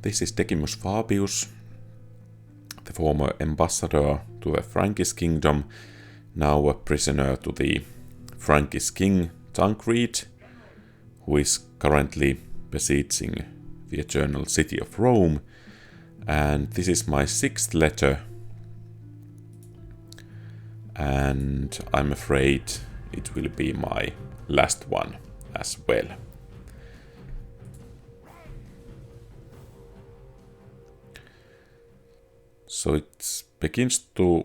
This is Decimus Fabius, the former ambassador to the Frankish kingdom, now a prisoner to the Frankish king Tancred, who is currently besieging the eternal city of Rome. And this is my 6th letter, and I'm afraid it will be my last one as well. So it begins to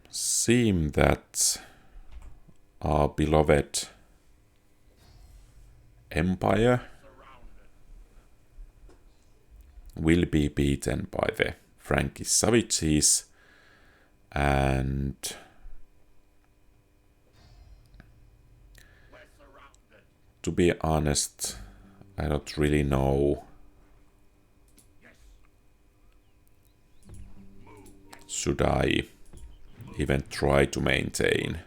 seem that our beloved empire will be beaten by the Frankish savages, and to be honest, I don't really know should I even try to maintain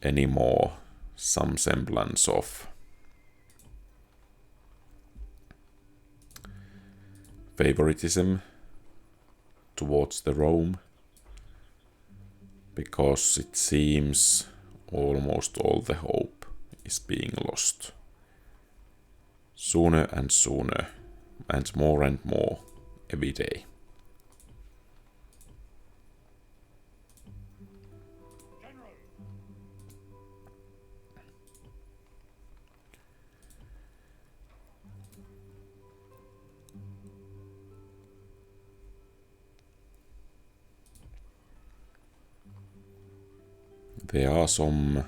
anymore some semblance of favoritism towards the Rome, because it seems almost all the hope is being lost. Sooner and sooner, and more every day. There are some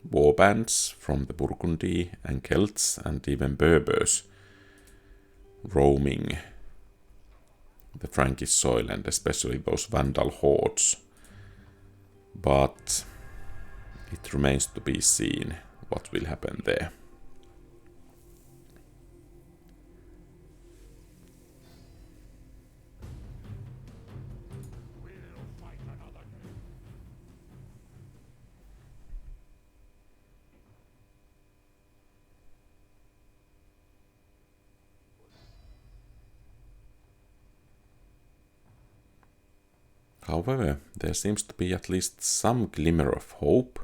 warbands from the Burgundy and Celts and even Berbers roaming the Frankish soil, and especially those Vandal hordes. But it remains to be seen what will happen there. However, there seems to be at least some glimmer of hope,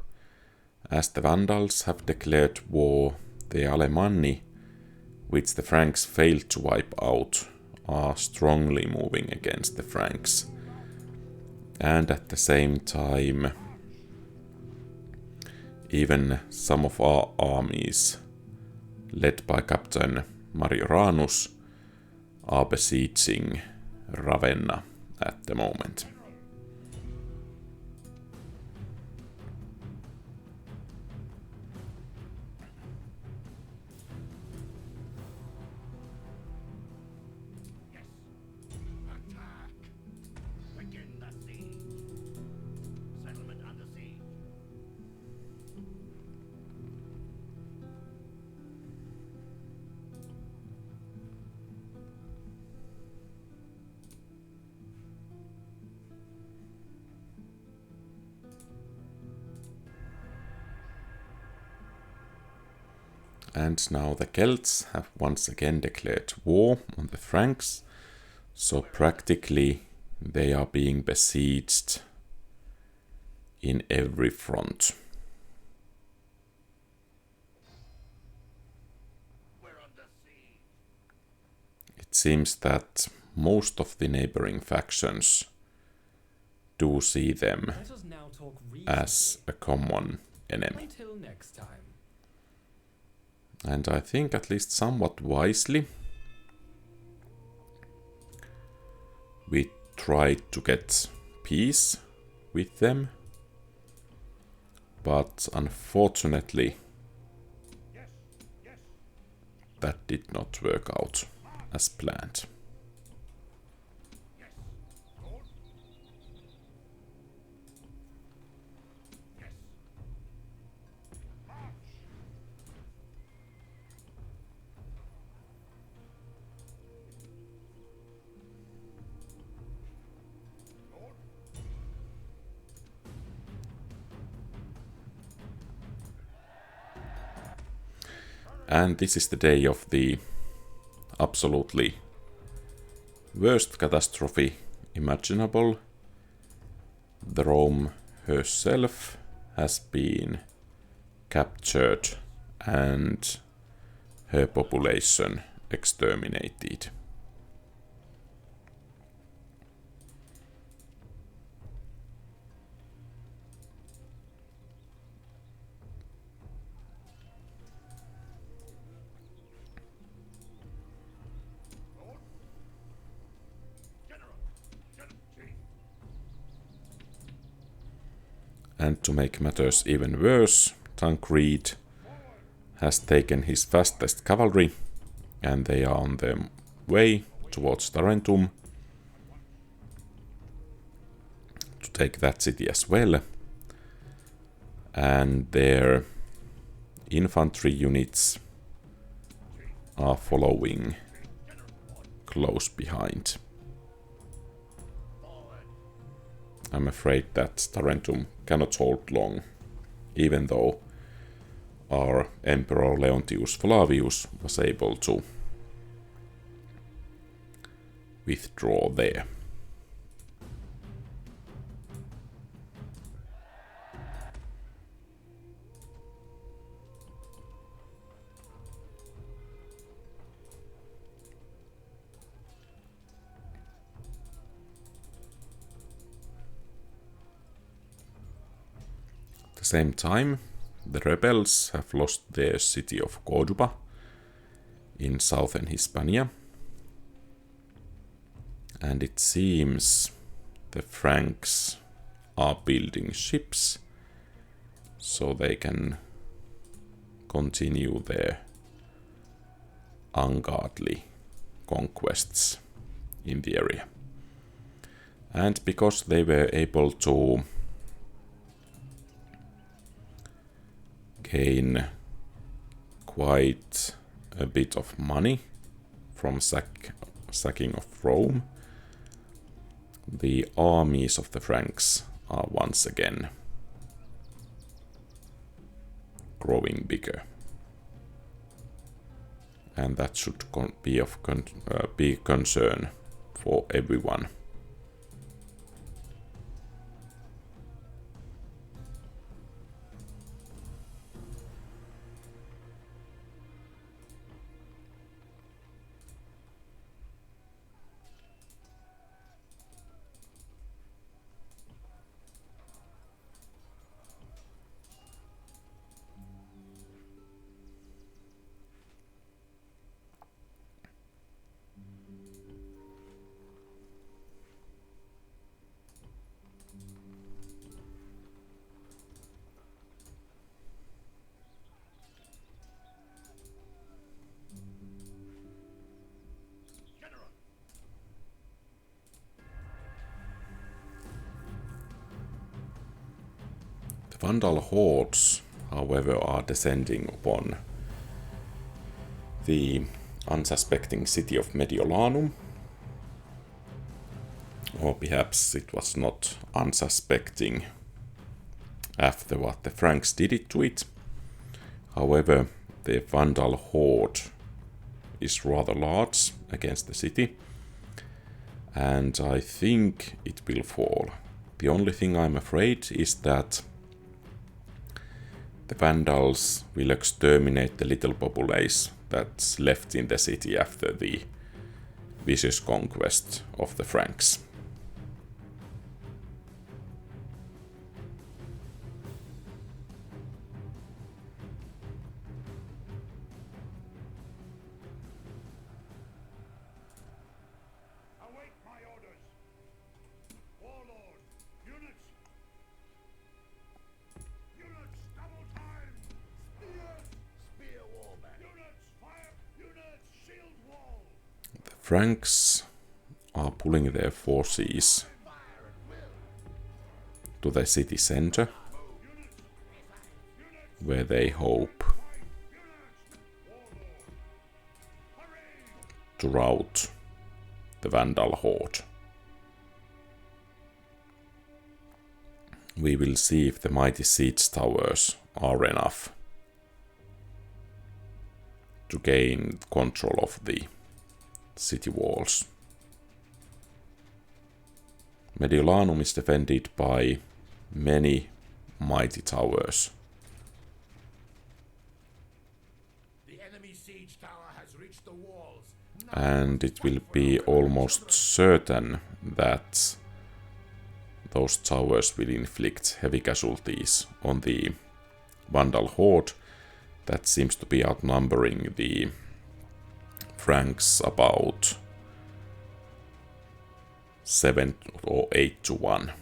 as the Vandals have declared war. The Alemanni, which the Franks failed to wipe out, are strongly moving against the Franks. And at the same time, even some of our armies, led by Captain Mediolanum, are besieging Ravenna at the moment. And now the Celts have once again declared war on the Franks, so practically they are being besieged in every front. It seems that most of the neighboring factions do see them as a common enemy. Until next time. And I think at least somewhat wisely we tried to get peace with them, but unfortunately that did not work out as planned. And this is the day of the absolutely worst catastrophe imaginable. The Rome herself has been captured and her population exterminated. And to make matters even worse, Tancred has taken his fastest cavalry, and they are on their way towards Tarentum to take that city as well. And their infantry units are following close behind. I'm afraid that Tarentum cannot hold long, even though our Emperor Leontius Flavius was able to withdraw there. At the same time, the rebels have lost their city of Corduba in southern Hispania, and it seems the Franks are building ships so they can continue their ungodly conquests in the area. And because they were able to gain quite a bit of money from sacking of Rome, the armies of the Franks are once again growing bigger. And that should be of big concern for everyone. The Vandal hordes, however, are descending upon the unsuspecting city of Mediolanum. Or perhaps it was not unsuspecting after what the Franks did it to it. However, the Vandal horde is rather large against the city, and I think it will fall. The only thing I'm afraid is that the Vandals will exterminate the little populace that's left in the city after the vicious conquest of the Franks. Franks are pulling their forces to the city center, where they hope to rout the Vandal horde. We will see if the mighty siege towers are enough to gain control of the city walls. Mediolanum is defended by many mighty towers. The enemy siege tower has reached the walls. And it will be almost certain that those towers will inflict heavy casualties on the Vandal horde that seems to be outnumbering the Franks about 7 or 8 to 1.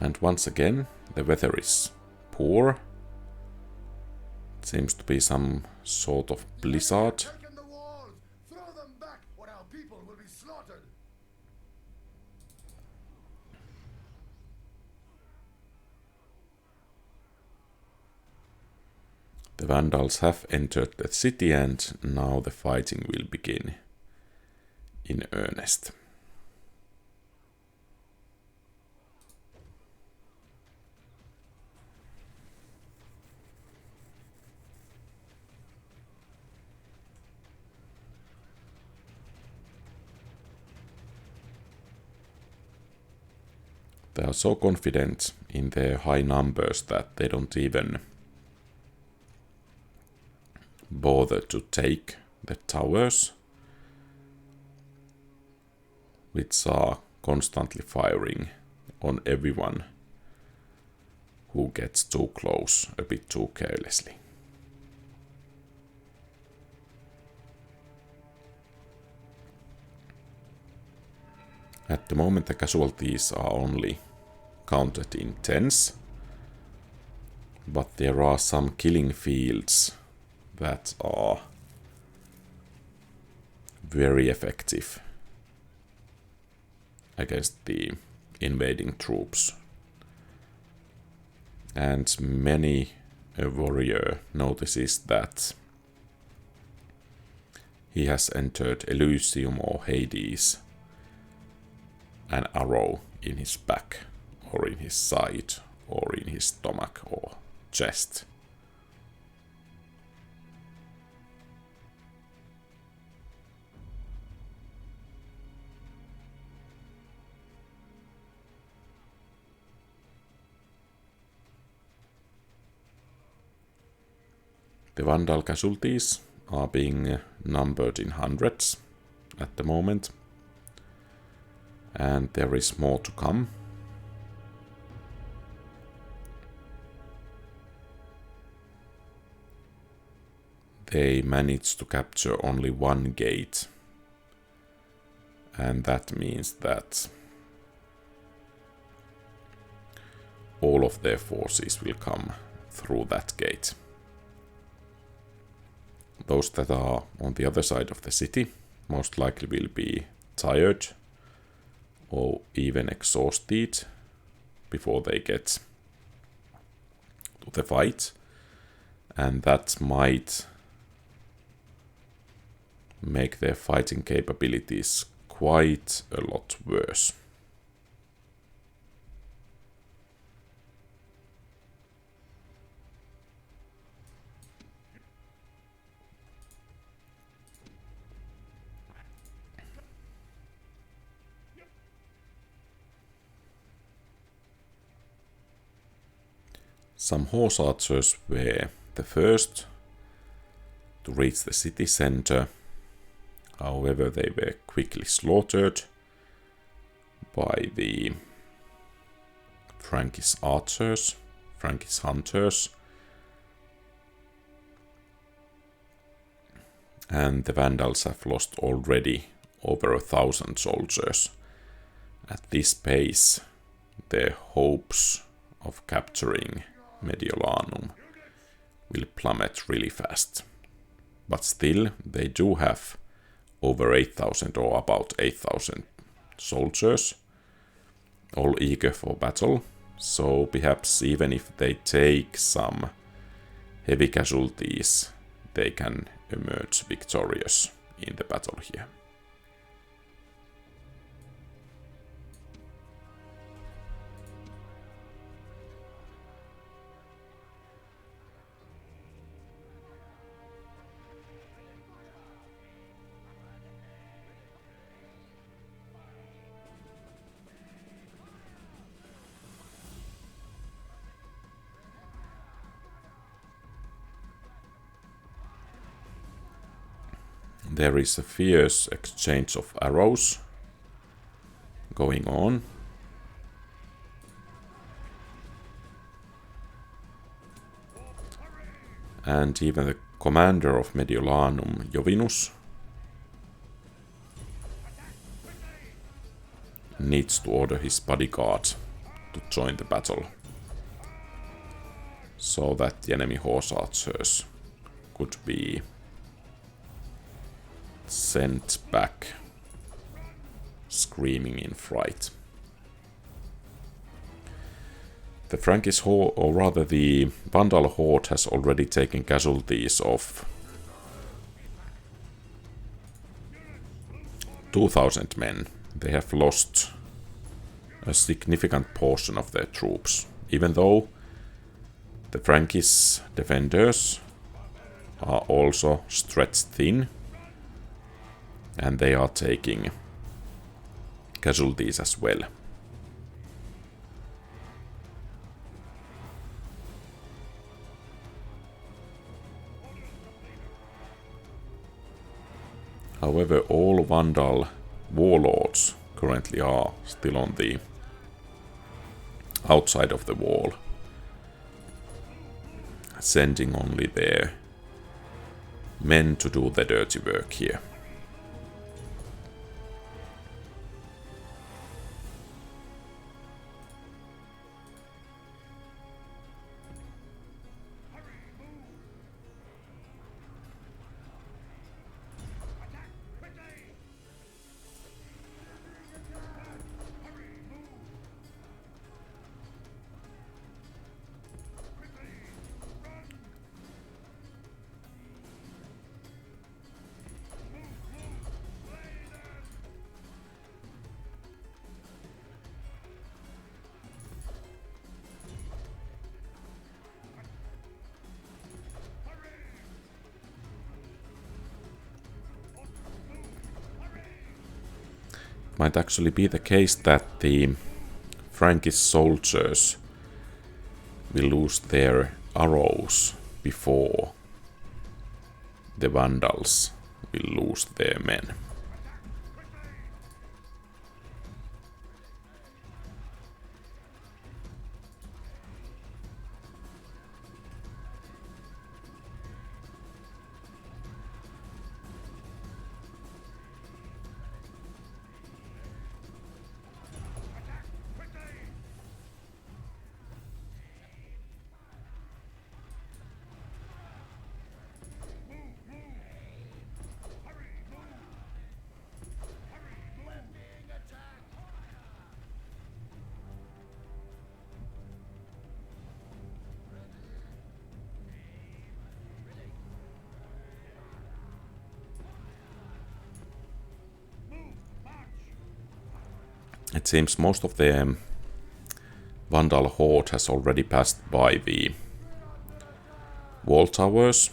And once again, the weather is poor. It seems to be some sort of blizzard. Taken the walls. Throw them back, or our people will be slaughtered. The Vandals have entered the city and now the fighting will begin in earnest. They are so confident in their high numbers that they don't even bother to take the towers, which are constantly firing on everyone who gets too close a bit too carelessly. At the moment the casualties are only counted in tens, but there are some killing fields that are very effective against the invading troops. And many a warrior notices that he has entered Elysium or Hades, an arrow in his back, or in his side, or in his stomach or chest. The Vandal casualties are being numbered in hundreds at the moment, and there is more to come. They managed to capture only one gate, and that means that all of their forces will come through that gate. Those that are on the other side of the city most likely will be tired or even exhausted before they get to the fight, and that might make their fighting capabilities quite a lot worse. Some horse archers were the first to reach the city center. However, they were quickly slaughtered by the Frankish archers, Frankish hunters, and the Vandals have lost already over 1,000 soldiers. At this pace, their hopes of capturing Mediolanum will plummet really fast. But still, they do have over 8,000 or about 8,000 soldiers, all eager for battle, so perhaps even if they take some heavy casualties, they can emerge victorious in the battle here. There is a fierce exchange of arrows going on. And even the commander of Mediolanum, Jovinus, needs to order his bodyguard to join the battle, so that the enemy horse archers could be sent back screaming in fright. The Frankish horde, or rather the Vandal horde, has already taken casualties of 2,000 men. They have lost a significant portion of their troops, even though the Frankish defenders are also stretched thin, and they are taking casualties as well. However, all Vandal warlords currently are still on the outside of the wall, sending only their men to do the dirty work here. Might actually be the case that the Frankish soldiers will lose their arrows before the Vandals will lose their men. It seems most of the Vandal horde has already passed by the wall towers.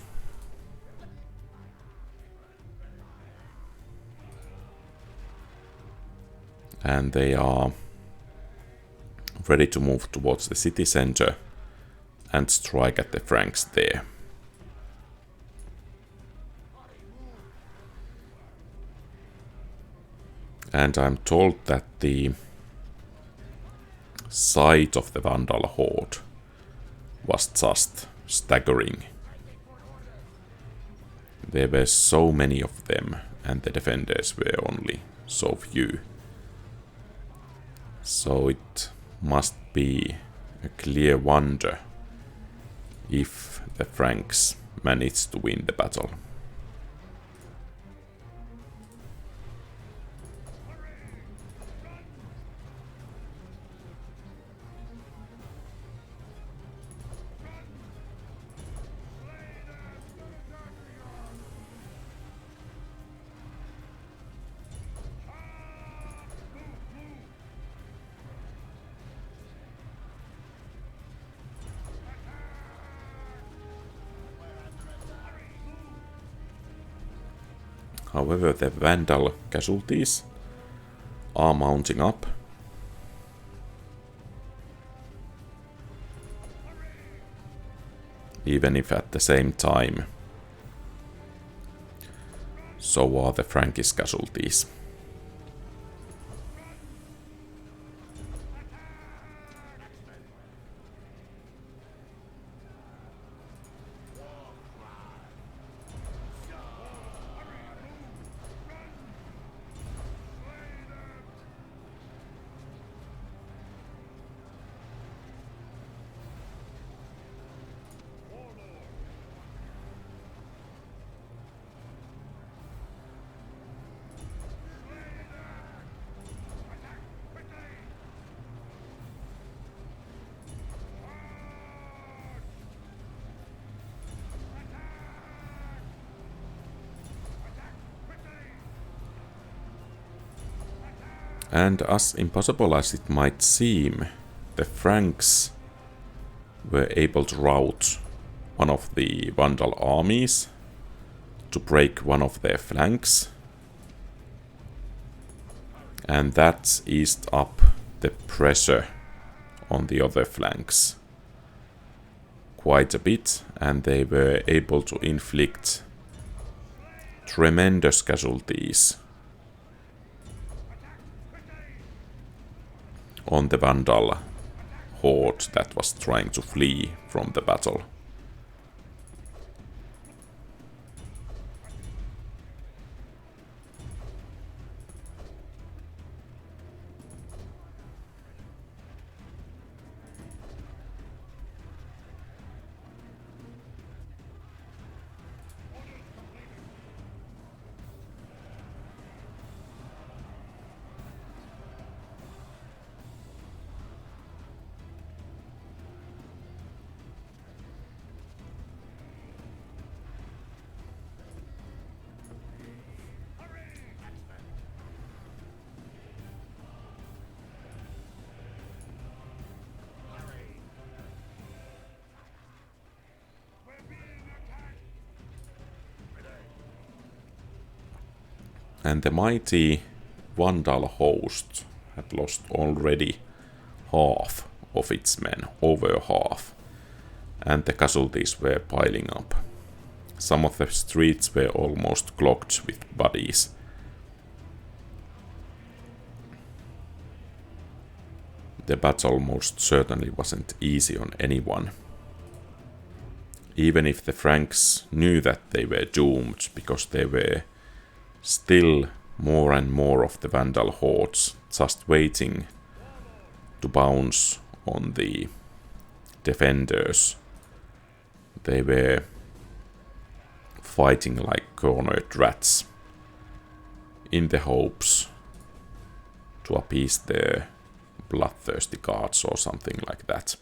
And they are ready to move towards the city center and strike at the Franks there. And I'm told that the sight of the Vandal horde was just staggering. There were so many of them, and the defenders were only so few. So it must be a clear wonder if the Franks managed to win the battle. However, the Vandal casualties are mounting up. Even if at the same time, so are the Frankish casualties. And as impossible as it might seem, the Franks were able to rout one of the Vandal armies to break one of their flanks, and that eased up the pressure on the other flanks quite a bit, and they were able to inflict tremendous casualties on the Vandal horde that was trying to flee from the battle. And the mighty Vandal host had lost already half of its men, over half, and the casualties were piling up. Some of the streets were almost clogged with bodies. The battle most certainly wasn't easy on anyone. Even if the Franks knew that they were doomed, because there were still more and more of the Vandal hordes just waiting to bounce on the defenders. They were fighting like cornered rats in the hopes to appease their bloodthirsty gods or something like that.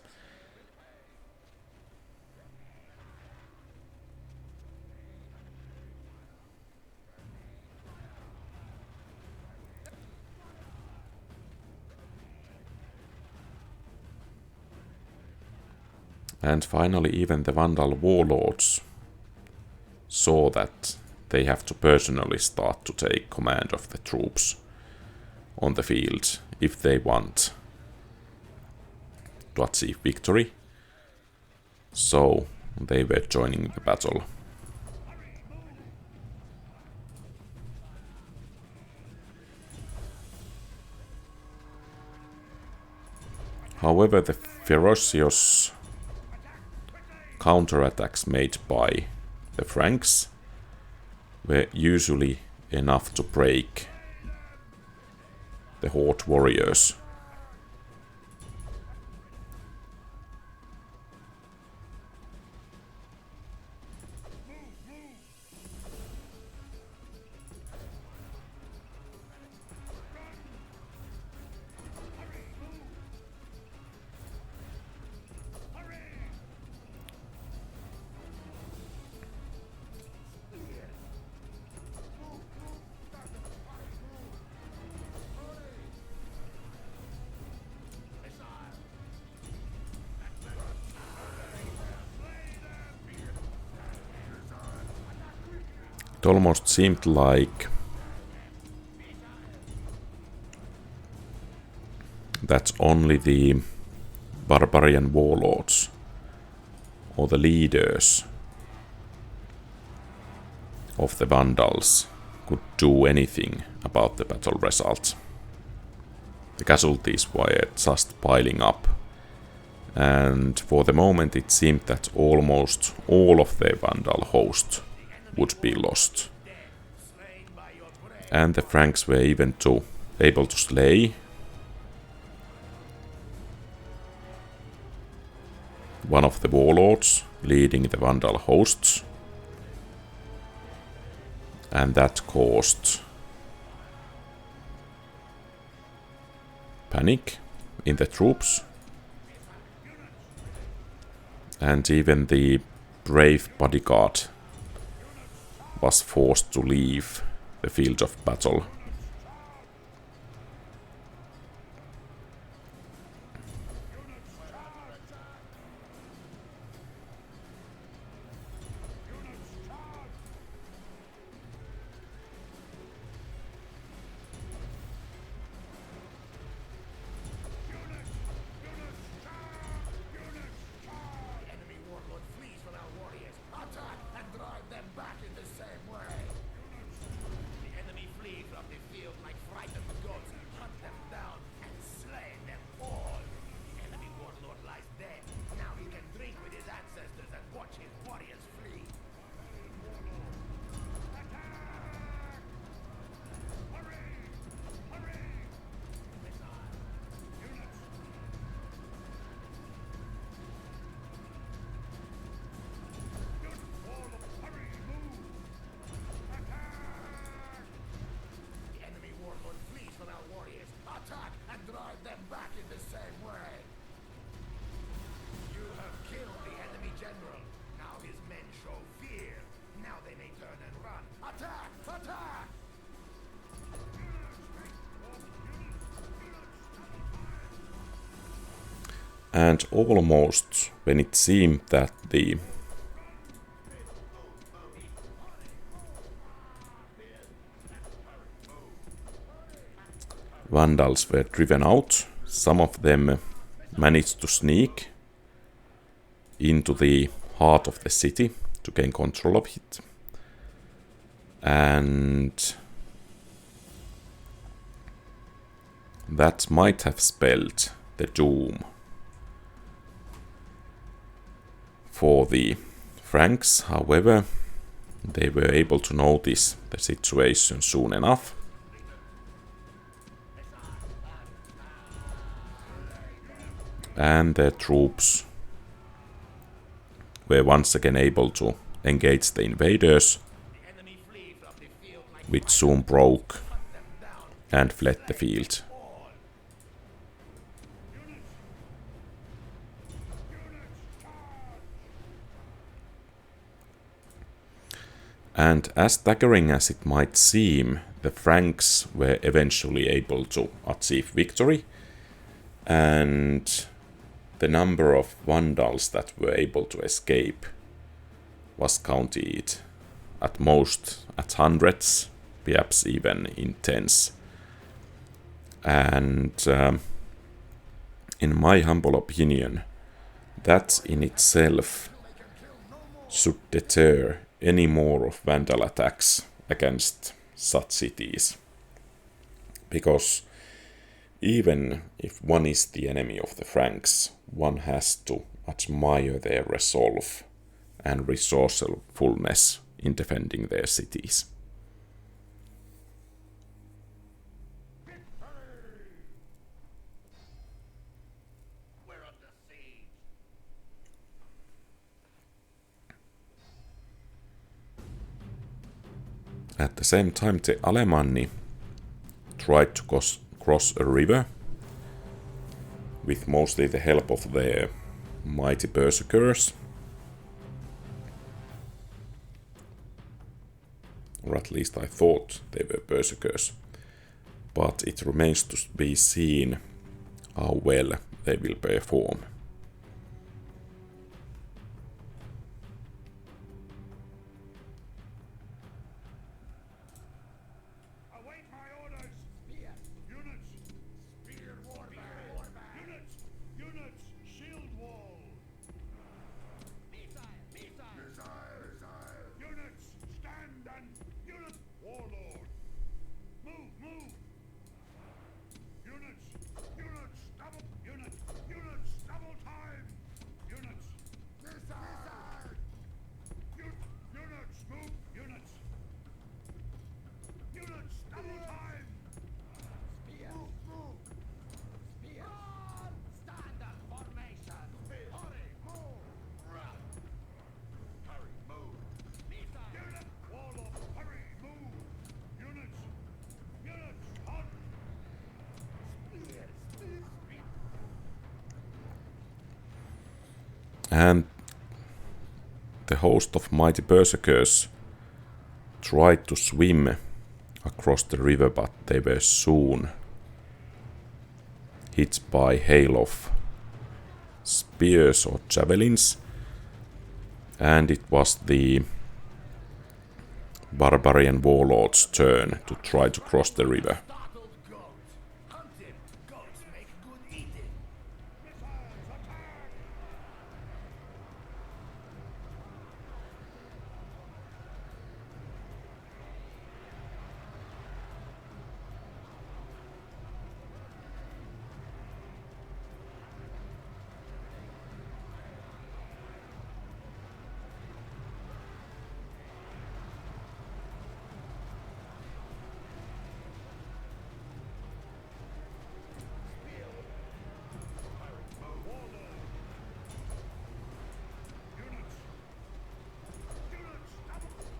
And finally, even the Vandal warlords saw that they have to personally start to take command of the troops on the field if they want to achieve victory. So they were joining the battle. However, the ferocious counterattacks made by the Franks were usually enough to break the horde warriors. It almost seemed like that's only the barbarian warlords or the leaders of the Vandals could do anything about the battle results. The casualties were just piling up, and for the moment it seemed that almost all of the Vandal host would be lost. And the Franks were even able to slay one of the warlords leading the Vandal hosts, and that caused panic in the troops, and even the brave bodyguard was forced to leave the field of battle. And almost when it seemed that the Vandals were driven out, some of them managed to sneak into the heart of the city to gain control of it. And that might have spelled the doom for the Franks. However, they were able to notice the situation soon enough. And their troops were once again able to engage the invaders, which soon broke and fled the field. And as staggering as it might seem, the Franks were eventually able to achieve victory, and the number of Vandals that were able to escape was counted at most at hundreds, perhaps even in tens. And in my humble opinion, that in itself should deter any more of Vandal attacks against such cities. Because even if one is the enemy of the Franks, one has to admire their resolve and resourcefulness in defending their cities. At the same time, the Alemanni tried to cross a river with mostly the help of their mighty berserkers, or at least I thought they were berserkers, but it remains to be seen how well they will perform. At my orders! Spear! Units! Spear warfare! Units! Units! Shield wall! Missile! Missile! Missile! Units! Stand and... Unit! Warlord! Move! Move! Units! Units! Double... Units! Units! Double time! Units! Missile! Units! Move! Units! Units! Double time! Spear! Move! Move! Spear! Standard formation! Hurry! Move! Run! Hurry! Move! Missile! Unit! Warlord! Hurry! Move! Units! Units! On! Spear! Spear! Spear! And the host of mighty berserkers tried to swim across the river, but they were soon hit by hail of spears or javelins, and it was the barbarian warlord's turn to try to cross the river. Startled goat! Hunted goats make good eating! Missiles attack! Units!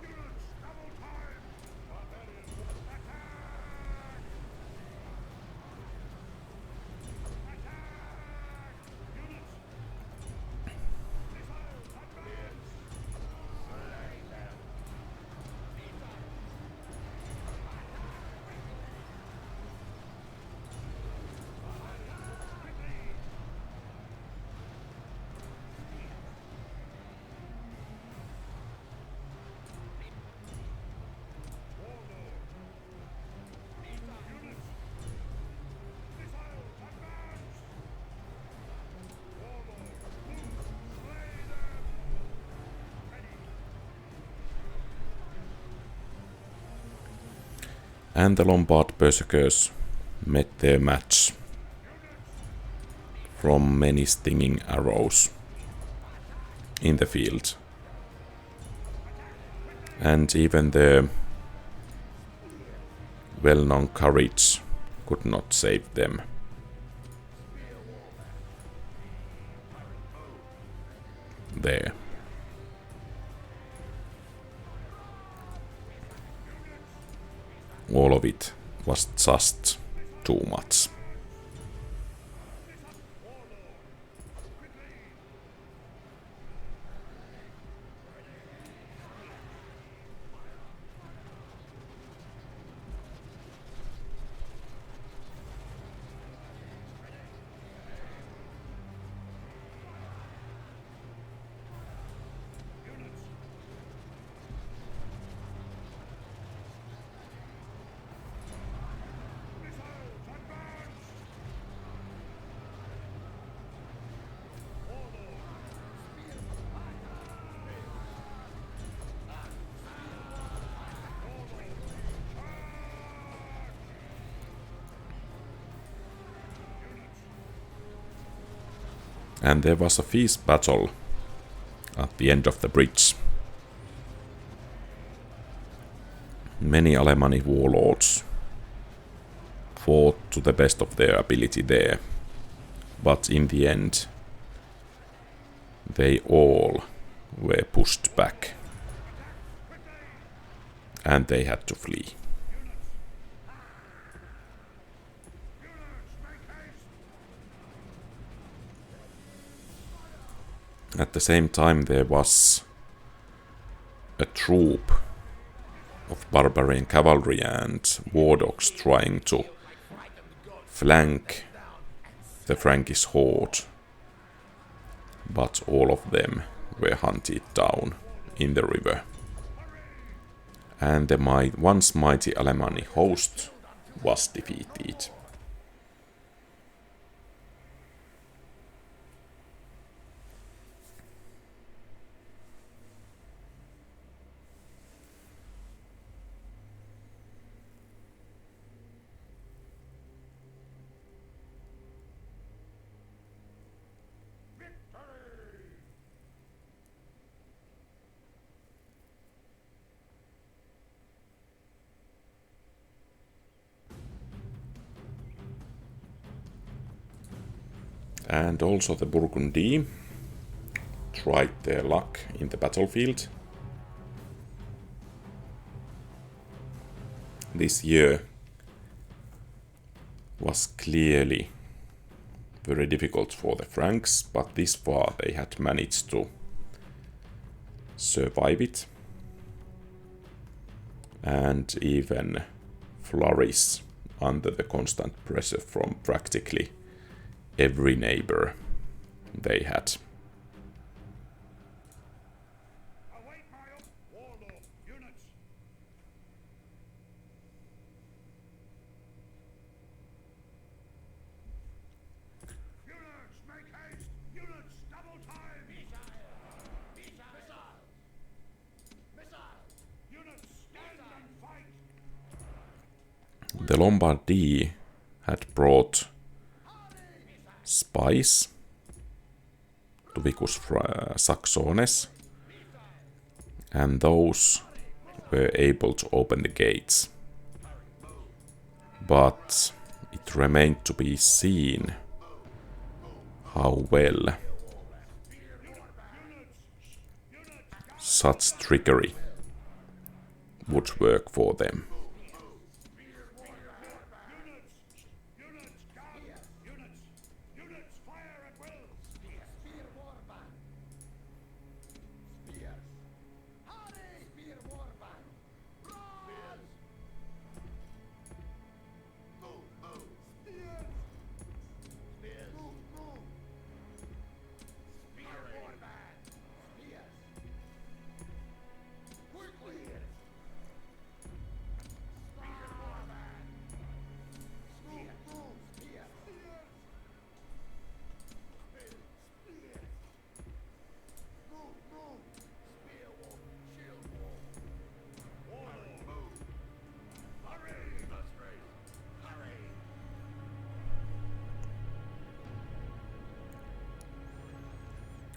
Units! Double time! Barbarian! Attack! Attack! Units! Missiles advance! Slay them! Units! Missiles advance! Warlord! Move! Slay them! Ready! And the Lombard berserkers met their match from many stinging arrows in the field. And even the well-known courage could not save them. There. All of it was just too much. And there was a fierce battle at the end of the bridge. Many Alemanni warlords fought to the best of their ability there, but in the end they all were pushed back and they had to flee. At the same time there was a troop of barbarian cavalry and war dogs trying to flank the Frankish horde, but all of them were hunted down in the river. And the once mighty Alemanni host was defeated. And also the Burgundy tried their luck in the battlefield. This year was clearly very difficult for the Franks, but this far they had managed to survive it and even flourish under the constant pressure from practically every neighbor they had. Await my warlord units. Units, make haste. Units, double time. Missile. Units, stand and fight. The Lombardy had brought spies to Vicus Saxones, and those were able to open the gates. But it remained to be seen how well such trickery would work for them. Units, fire at will.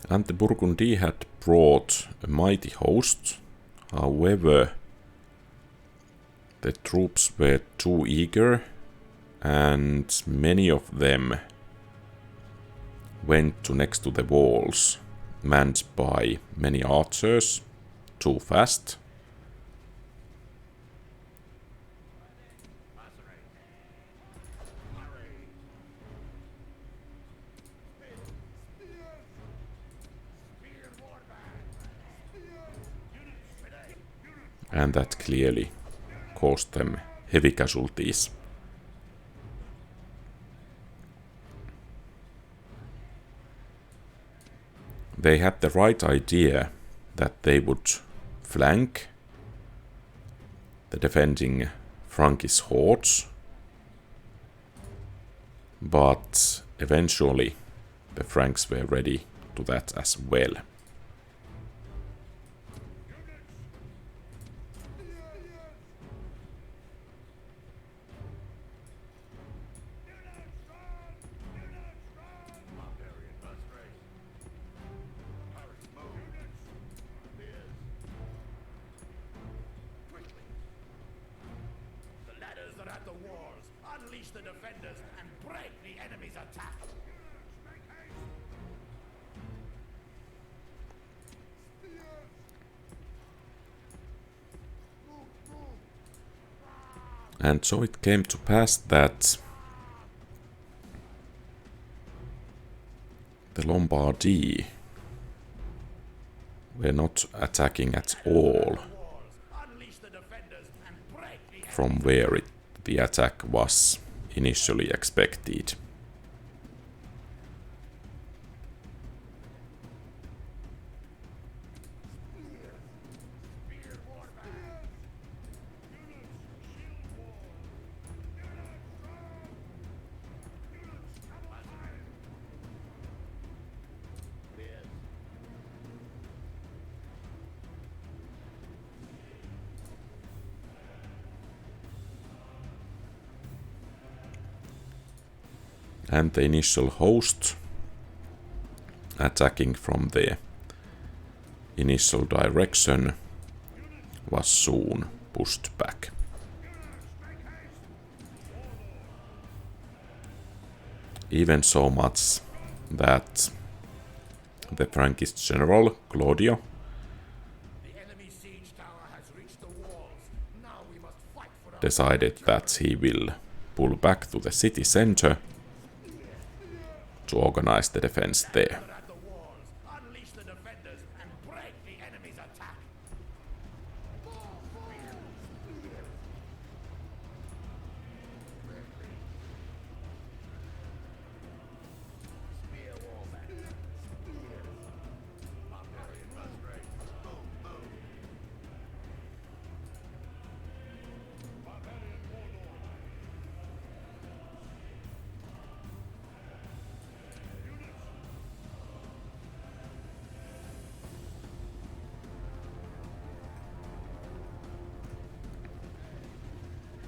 And the Burgundy had brought a mighty host. However, the troops were too eager, and many of them went to next to the walls, manned by many archers, too fast. And that clearly caused them heavy casualties. They had the right idea that they would flank the defending Frankish hordes, but eventually the Franks were ready to that as well. Unleash the defenders and break the enemy's attack. And so it came to pass that the Lombardy were not attacking at all from where the attack was initially expected. and the initial host, attacking from the initial direction, was soon pushed back. Even so much that the Frankish general, Claudio, decided that he will pull back to the city center to organize the defense there.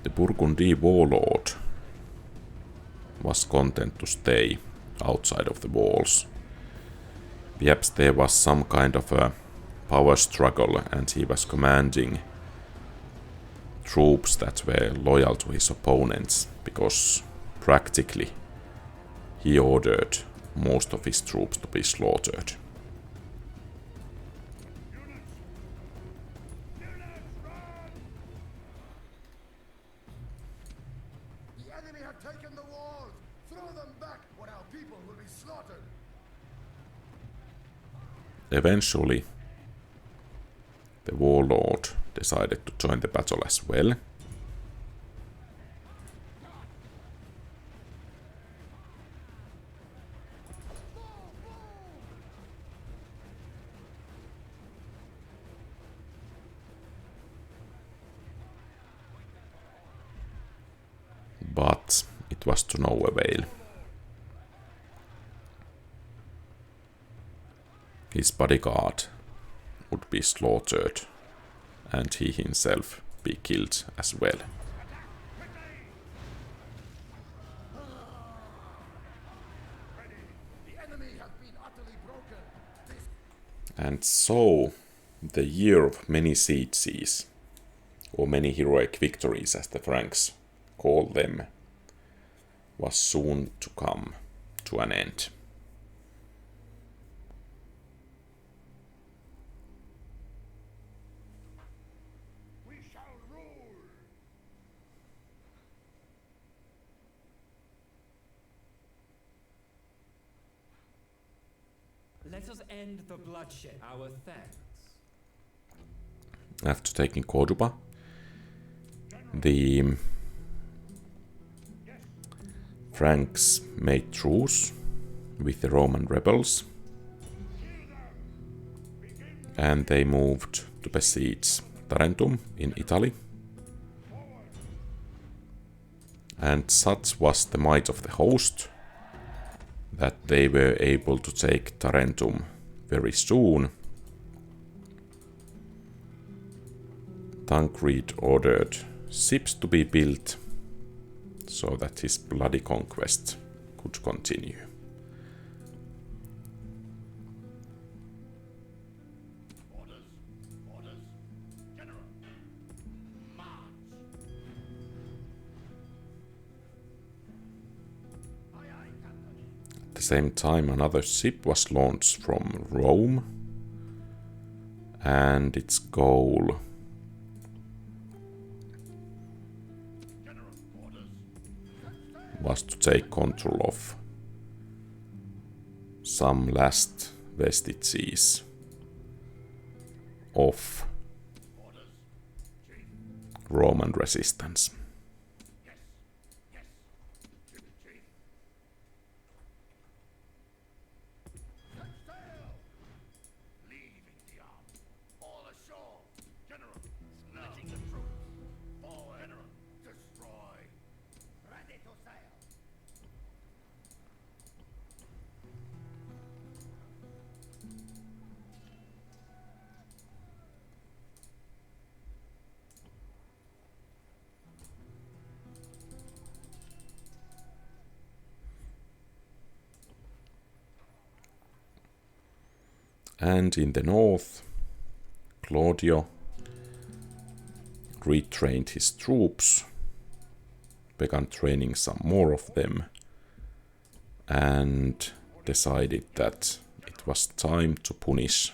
The Burgundy warlord was content to stay outside of the walls. Perhaps there was some kind of a power struggle and he was commanding troops that were loyal to his opponents, because practically he ordered most of his troops to be slaughtered. The enemy have taken the walls! Throw them back, or our people will be slaughtered! Eventually, the warlord decided to join the battle as well. But it was to no avail. His bodyguard would be slaughtered, and he himself be killed as well. And so, the year of many sieges, or many heroic victories as the Franks call them, was soon to come to an end. We shall rule! Let us end the bloodshed. Our thanks. After taking Cordoba, the Franks made truce with the Roman rebels, and they moved to besiege Tarentum in Italy. And such was the might of the host that they were able to take Tarentum very soon. Tancred ordered ships to be built so that his bloody conquest could continue. Orders! General! March! Aye, aye, Captain. At the same time, another ship was launched from Rome, and its goal was to take control of some last vestiges of Roman resistance. Leaving the army. All ashore. General, splitting the troops. Forward. General, destroy. Ready to sail. And in the north, Claudio retrained his troops, began training some more of them, and decided that it was time to punish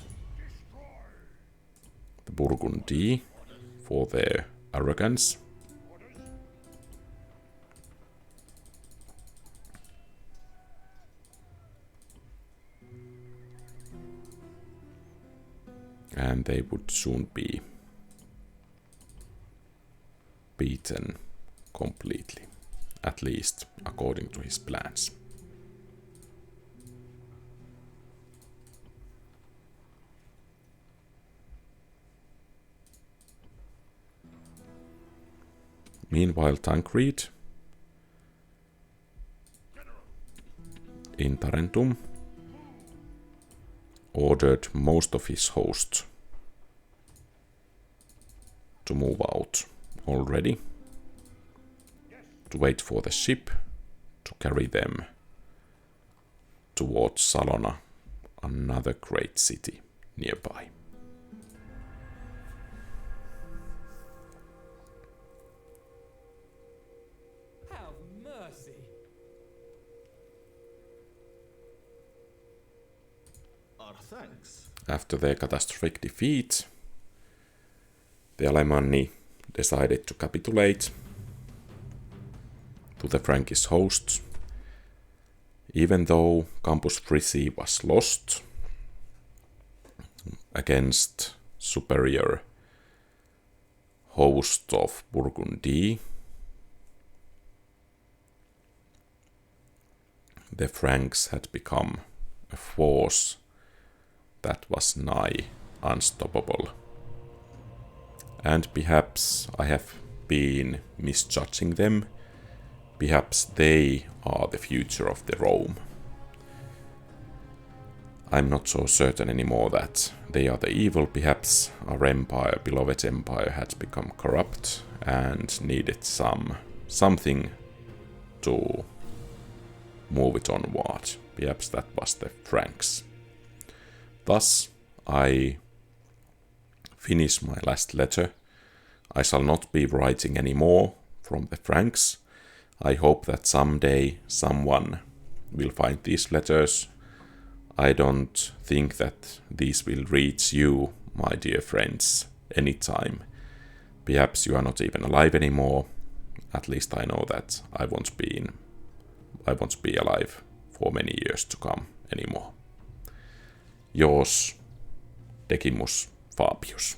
the Burgundy for their arrogance. And they would soon be beaten completely, at least according to his plans. Meanwhile, Tancred in Tarentum ordered most of his hosts to move out already, to wait for the ship to carry them towards Salona, another great city nearby. Have mercy. Our thanks. After their catastrophic defeat, the Alemanni decided to capitulate to the Frankish hosts, even though Campus Frisi was lost against superior host of Burgundy. The Franks had become a force that was nigh unstoppable. And perhaps I have been misjudging them. Perhaps they are the future of the Rome. I'm not so certain anymore that they are the evil. Perhaps our empire, beloved empire, had become corrupt and needed something to move it onward. Perhaps that was the Franks. Thus, I finish my last letter. I shall not be writing any more from the Franks. I hope that someday someone will find these letters. I don't think that these will reach you, my dear friends, anytime. Perhaps you are not even alive anymore. At least I know that I won't be alive for many years to come anymore. Yours, Decimus Fabius.